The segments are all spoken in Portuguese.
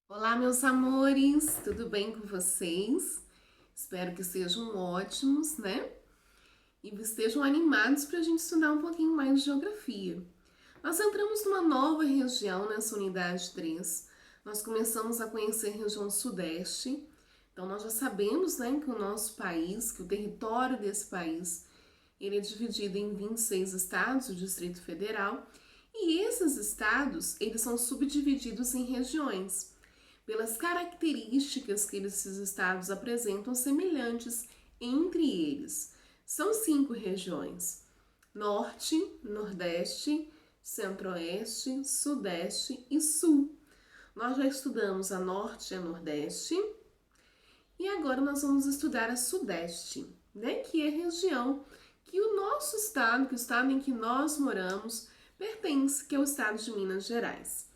Olá, meus amores, tudo bem com vocês? Espero que sejam ótimos, né? E estejam animados para a gente estudar um pouquinho mais de geografia. Nós entramos numa nova região nessa unidade 3. Nós começamos a conhecer a região sudeste. Então, nós já sabemos, né, que o nosso país, que o território desse país, ele é dividido em 26 estados, o Distrito Federal, e esses estados, eles são subdivididos em regiões pelas características que esses estados apresentam semelhantes entre eles. São 5 regiões: Norte, Nordeste, Centro-Oeste, Sudeste e Sul. Nós já estudamos a Norte e a Nordeste e agora nós vamos estudar a Sudeste, né? Que é a região que o nosso estado, que o estado em que nós moramos, pertence, que é o estado de Minas Gerais.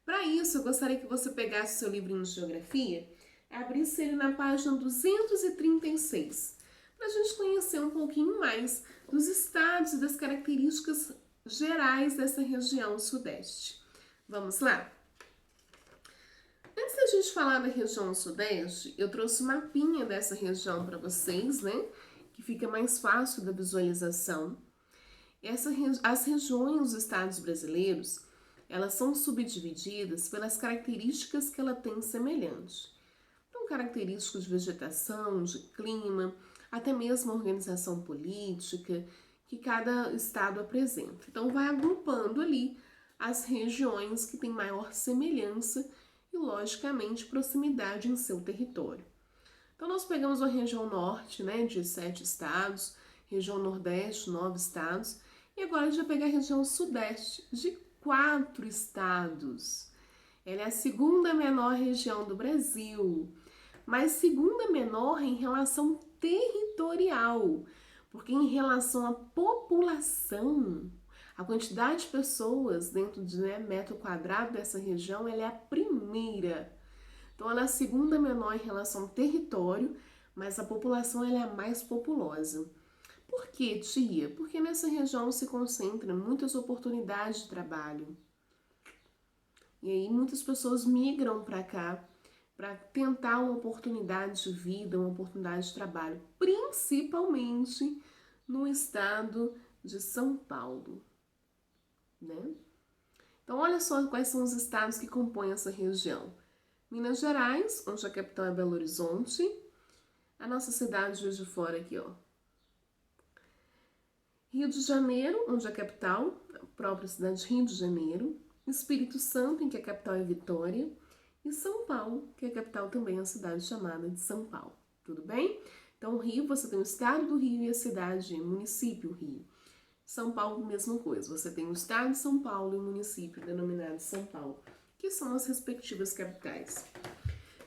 Para isso, eu gostaria que você pegasse o seu livrinho de geografia, abrisse ele na página 236, para a gente conhecer um pouquinho mais dos estados e das características gerais dessa região sudeste. Vamos lá? Antes da gente falar da região sudeste, eu trouxe um mapinha dessa região para vocês, né? Que fica mais fácil da visualização. As regiões dos estados brasileiros, elas são subdivididas pelas características que ela tem semelhante. Então, características de vegetação, de clima, até mesmo a organização política que cada estado apresenta. Então, vai agrupando ali as regiões que têm maior semelhança e, logicamente, proximidade em seu território. Então, nós pegamos a região norte, né, de 7 estados, região nordeste, 9 estados, e agora a gente vai pegar a região sudeste, de 4 estados. Ela é a segunda menor região do Brasil, mas segunda menor em relação territorial, porque em relação à população, a quantidade de pessoas dentro de metro quadrado dessa região, ela é a primeira. Então, ela é a segunda menor em relação ao território, mas a população ela é a mais populosa. Por quê, tia? Porque nessa região se concentram muitas oportunidades de trabalho. E aí muitas pessoas migram para cá para tentar uma oportunidade de vida, uma oportunidade de trabalho, principalmente no estado de São Paulo, né? Então, olha só quais são os estados que compõem essa região. Minas Gerais, onde a capital é Belo Horizonte, a nossa cidade de Juiz de Fora aqui, ó. Rio de Janeiro, onde a capital, a própria cidade de Rio de Janeiro, Espírito Santo, em que a capital é Vitória, e São Paulo, que a capital também é a cidade chamada de São Paulo. Tudo bem? Então, o Rio, você tem o estado do Rio e a cidade, município Rio. São Paulo, mesma coisa. Você tem o estado de São Paulo e o município denominado São Paulo, que são as respectivas capitais.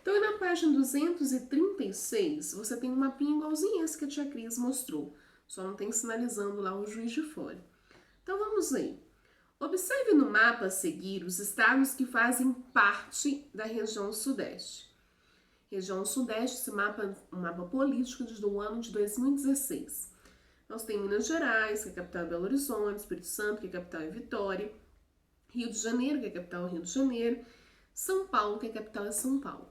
Então, na página 236, você tem um mapinha igualzinho esse que a tia Cris mostrou. Só não tem sinalizando lá o Juiz de Fora. Então, vamos ver. Observe no mapa a seguir os estados que fazem parte da região sudeste. Região sudeste, esse mapa, um mapa político do ano de 2016. Nós temos Minas Gerais, que é a capital é Belo Horizonte, Espírito Santo, que a capital é Vitória, Rio de Janeiro, que a capital é Rio de Janeiro, São Paulo, que a capital é São Paulo.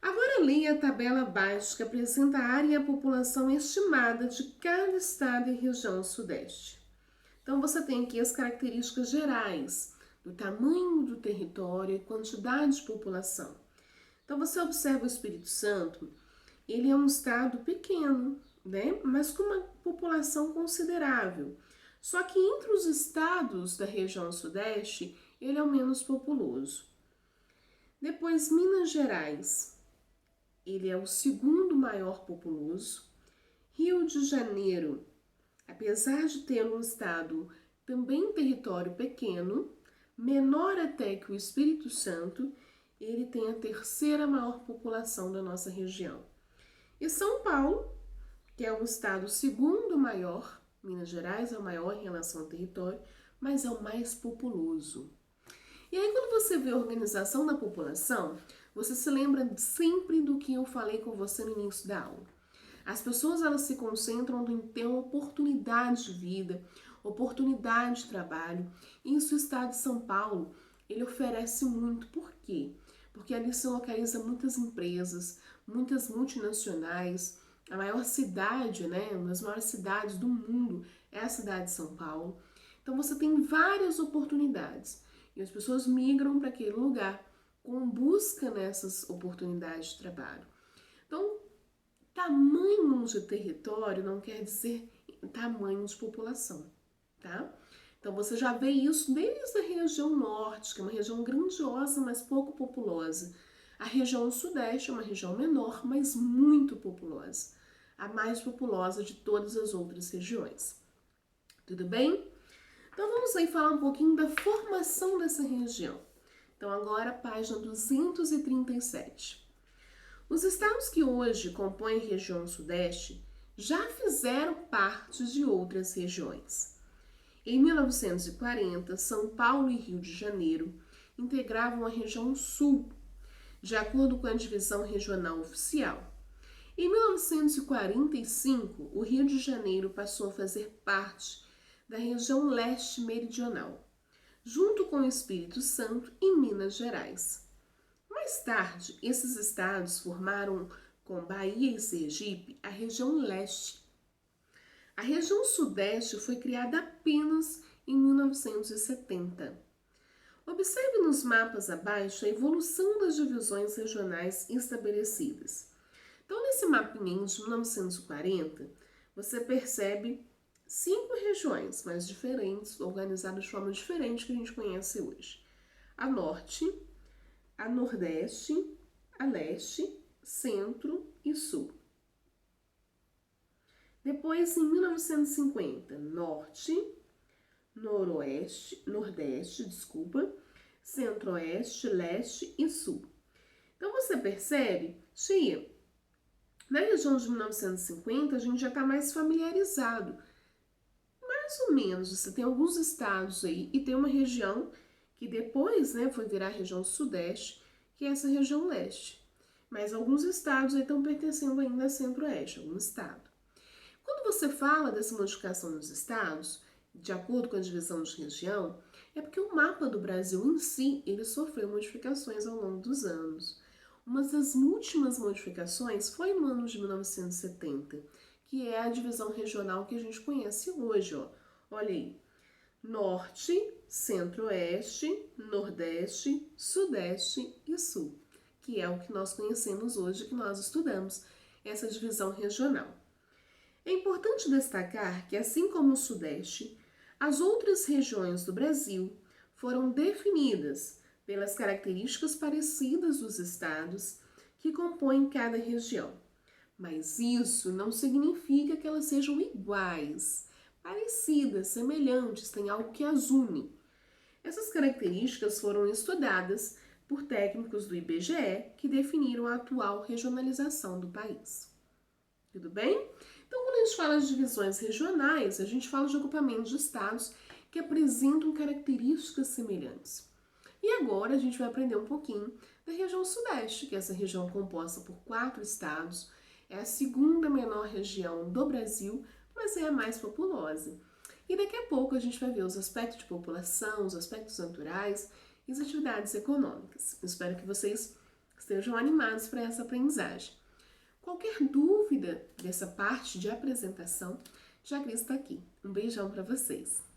Agora leia a tabela abaixo que apresenta a área e a população estimada de cada estado e região sudeste. Então você tem aqui as características gerais do tamanho do território e quantidade de população. Então você observa o Espírito Santo, ele é um estado pequeno, né? Mas com uma população considerável. Só que entre os estados da região sudeste, ele é o menos populoso. Depois, Minas Gerais, ele é o segundo maior populoso. Rio de Janeiro, apesar de ter um estado também território pequeno, menor até que o Espírito Santo, ele tem a terceira maior população da nossa região. E São Paulo, que é um estado segundo maior, Minas Gerais é o maior em relação ao território, mas é o mais populoso. E aí, quando você vê a organização da população, você se lembra sempre do que eu falei com você no início da aula. As pessoas, elas se concentram em ter uma oportunidade de vida, oportunidade de trabalho. E isso o estado de São Paulo, ele oferece muito. Por quê? porque ali se localiza muitas empresas, muitas multinacionais. A maior cidade, né, uma das maiores cidades do mundo é a cidade de São Paulo. Então você tem várias oportunidades e as pessoas migram para aquele lugar com busca nessas oportunidades de trabalho. Então, tamanho de território não quer dizer tamanho de população, tá? Então você já vê isso desde a região norte, que é uma região grandiosa, mas pouco populosa. A região sudeste é uma região menor, mas muito populosa. A mais populosa de todas as outras regiões. Tudo bem? Então vamos aí falar um pouquinho da formação dessa região. Então agora página 237. Os estados que hoje compõem a região sudeste já fizeram parte de outras regiões. Em 1940, São Paulo e Rio de Janeiro integravam a região sul, de acordo com a divisão regional oficial. Em 1945, o Rio de Janeiro passou a fazer parte da região leste meridional, junto com o Espírito Santo e Minas Gerais. Mais tarde, esses estados formaram, com Bahia e Sergipe, a região leste. A região sudeste foi criada apenas em 1970. Observe nos mapas abaixo a evolução das divisões regionais estabelecidas. Então, nesse mapinha de 1940, você percebe 5 regiões mais diferentes, organizadas de forma diferente que a gente conhece hoje. A norte, a nordeste, a leste, centro e sul. Depois, em 1950, norte, nordeste, centro-oeste, leste e sul. Então, você percebe, tia, na região de 1950 a gente já está mais familiarizado. Mais ou menos, você tem alguns estados aí e tem uma região que depois, né, foi virar a região sudeste, que é essa região leste. Mas alguns estados aí estão pertencendo ainda a centro-oeste, algum estado. Quando você fala dessa modificação dos estados, de acordo com a divisão de região, é porque o mapa do Brasil em si, ele sofreu modificações ao longo dos anos. Uma das últimas modificações foi no ano de 1970, que é a divisão regional que a gente conhece hoje, ó. Olha aí, norte, centro-oeste, nordeste, sudeste e sul, que é o que nós conhecemos hoje, que nós estudamos, essa divisão regional. É importante destacar que, assim como o sudeste, as outras regiões do Brasil foram definidas pelas características parecidas dos estados que compõem cada região. Mas isso não significa que elas sejam iguais, parecidas, semelhantes, tem algo que as une. Essas características foram estudadas por técnicos do IBGE que definiram a atual regionalização do país. Tudo bem? Então, quando a gente fala de divisões regionais, a gente fala de agrupamentos de estados que apresentam características semelhantes. E agora a gente vai aprender um pouquinho da região sudeste, que é essa região composta por 4 estados, é a segunda menor região do Brasil, mas é a mais populosa. E daqui a pouco a gente vai ver os aspectos de população, os aspectos naturais e as atividades econômicas. Eu espero que vocês estejam animados para essa aprendizagem. Qualquer dúvida dessa parte de apresentação, já Cris está aqui. Um beijão para vocês!